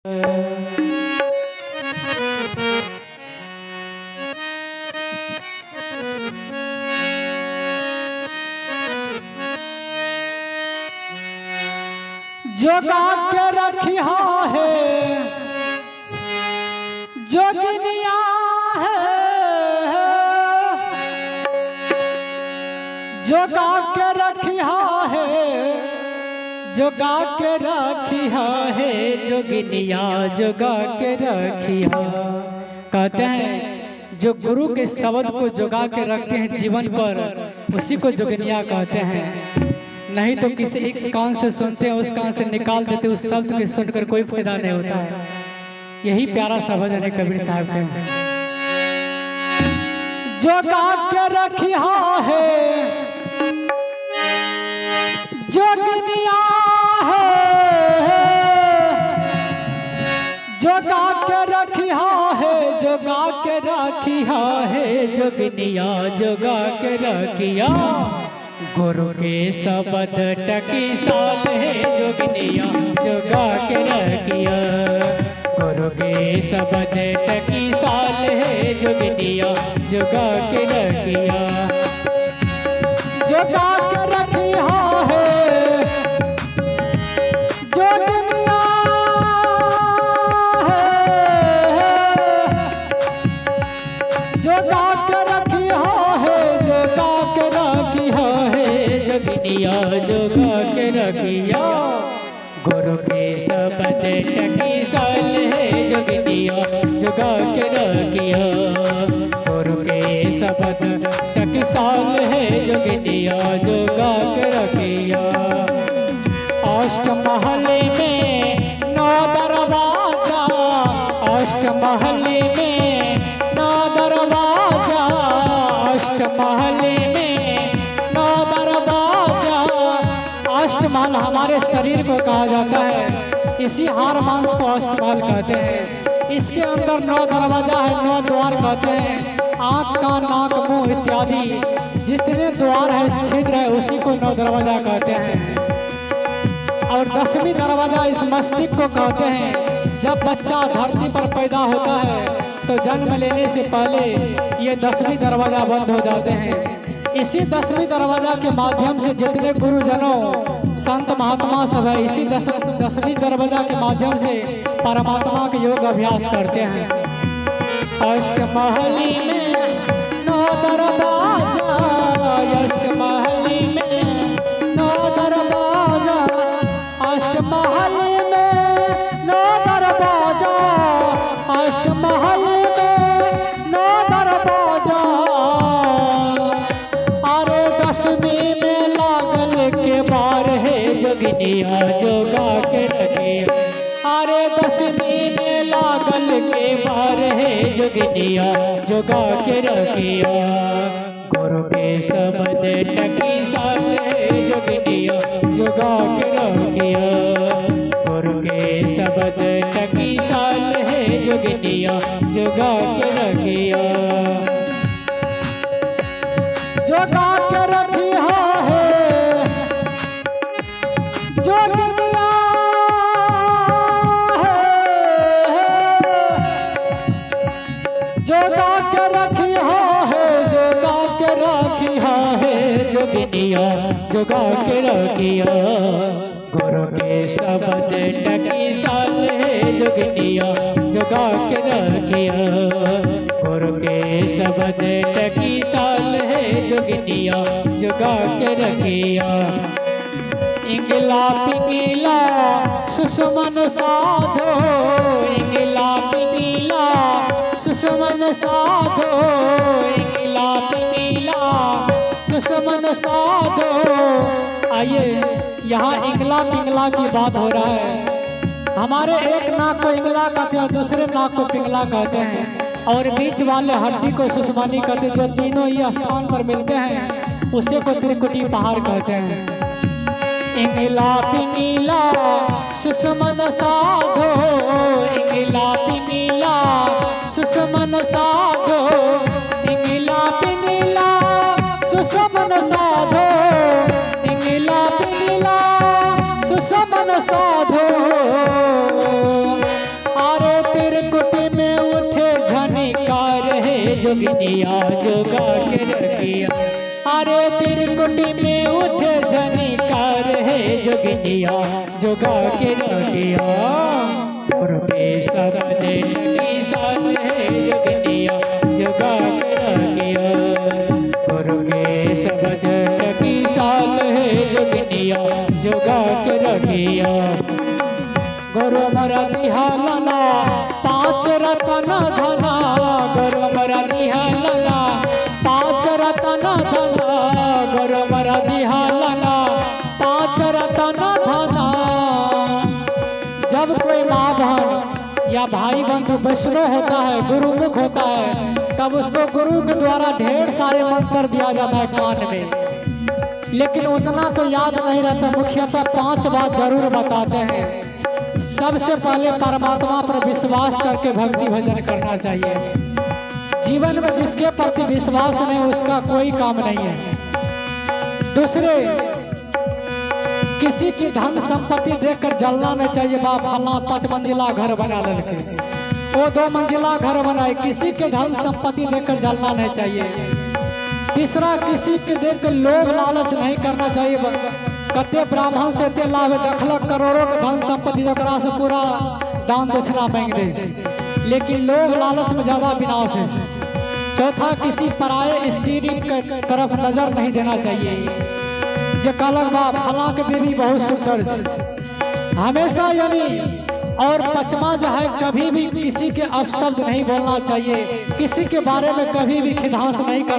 जोगा के रखिया है जोगिनिया है, जोगा के रखिया है, जोगा के रखिया है जोगिनिया, जोगा के रखिया। कहते हैं जो गुरु के शब्द को जोगा के रखते हैं जीवन पर, उसी को जोगिनिया कहते हैं। नहीं तो किसी एक कान से सुनते हैं उस कान से निकाल देते, उस शब्द के सुनकर कोई फायदा नहीं होता है। यही प्यारा सा भजन है कबीर साहब के। जोगा के रखिया है जोगिनिया है, जोगा के रखिया है, जोगा के रखिया है जोगिनिया, जोगा के रखिया। गुरु के शब्द टकी साल है जोगिनिया, जोगा के रखिया। गुरु के शब्द टकी साल है जोगिनिया, जोगा के रखिया। जोगा के रखिया है जोगिनिया है, जोगा के रखिया है, जोगा के रखिया है जोगिनिया, जोगा के रखिया। गुरु के शब्द टकी साल है जोगिनिया, जोगा के रखिया। गुरु के शब्द टकी साल है जोगिनिया, जोगा के रखिया। अष्टमहल में नौ दरवाजा, अष्टमहल में नौ दरवाजा, अष्टमहल में नौ दरवाजा। अष्टमहल हमारे शरीर को कहा जाता है, इसी हार मांस को अष्टमहल कहते हैं। इसके अंदर नौ दरवाजा है, नौ द्वार कहते हैं। आँख कान नाक मुंह इत्यादि जितने द्वार है छिद्र है उसी को नौ दरवाजा कहते हैं। और 10वीं दरवाजा इस मस्तिष्क को कहते हैं। जब बच्चा धरती पर पैदा होता है तो जन्म लेने से पहले ये 10वीं दरवाजा बंद हो जाते हैं। इसी 10वीं दरवाजा के माध्यम से जितने गुरुजनों संत महात्मा सब है, इसी 10वीं दरवाजा के माध्यम से परमात्मा के योग अभ्यास करते हैं। अष्टमहल में नौ दरवाजा, अष्टमहल में नौ दरवाजा, अष्टमहल में नौ दरवाजा, अष्टमहल में नौ दरवाजा। अरे 10वीं में लागल के बार है जोगिनिया, जोगा के रखिया। अरे 10वीं में लागल के बार है जोगिनिया, जोगा के रखिया। गुरु के शब्द टकी साल है जोगिनिया, जोगा के रखिया। गुरु के शब्द टकी साल है जोगिनिया, जोगा के रखिया। जोगा के रखिया है जोगिनिया है, जोगा के रखिया है, जोगा के रखिया है जोगिनिया, जोगा के रखिया। गुरु के शब्द टकी साल है जोगिनिया, जोगा के रखिया। गुरु के शब्द टकी साल है जोगिनिया, जोगा के रखिया। इंगला पिंगला सुषमन साधो, इंगला पिंगला सुषमन साधो, इंगला पिंगला सुषमन साधो। आइए यहाँ इंगला पिंगला की बात हो रहा है। हमारे एक नाक को इंगला कहते हैं और दूसरे नाक को पिंगला कहते हैं, और बीच वाले हड्डी को सुषमनी कहते हैं। जो तीनों ही स्थान पर मिलते हैं उसे को त्रिकुटी पहाड़ कहते हैं। इंगला पिंगला सुषमन साधो, इंगला पिंगला सुषमन साधो, इंगला पिंगला सुषमन साधो, इंगला पिंगला सुषमन साधो। जोगिनिया जोगा के रखिया। अरे तिरकुटी में उठे झनिकार है जोगिनिया जोगा के रखिया। गुरु के शब्द की शान है जोगिनिया जोगा के रखिया। गुरु के शब्द की शान है जोगिनिया जोगा के रखिया। गुरु मरा दिहालना 5 रतन धना। गुरु मरा दिहालना 5 रतन धना। गुरु मरा दिहालना 5 रतन धना। जब कोई माँ बहन या भाई बंधु वैष्णव होता है, गुरुमुख होता है, तब उसको गुरु के द्वारा ढेर सारे मंत्र दिया जाता है कान में, लेकिन उतना तो याद नहीं रहता। मुख्यतः 5 बात जरूर बताते हैं। सबसे पहले परमात्मा पर विश्वास करके भक्ति भजन करना चाहिए। जीवन में जिसके प्रति विश्वास नहीं उसका कोई काम नहीं है। दूसरे, किसी की धन संपत्ति देखकर जलना नहीं चाहिए। बाप फला 5 मंजिला घर बना लेके वो 2 मंजिला घर बनाए, किसी के धन संपत्ति देखकर जलना नहीं चाहिए। तीसरा, किसी के देखकर लोभ लालच नहीं करना चाहिए। कते ब्राह्मण से ते लाभ देखलक करोड़ों के धन संपत्ति जकरा से पूरा दान दक्षिणा मांग दे, लेकिन लोभ लालच में ज्यादा विनाश है। चौथा, किसी पराये स्त्री के तरफ नजर नहीं देना चाहिए। जो कहलक बा फला के देवी बहुत सुंदर है हमेशा, यानी। और 5वां जो है, कभी भी किसी के अपशब्द नहीं बोलना चाहिए, किसी के बारे में कभी भी खिदास नहीं करना।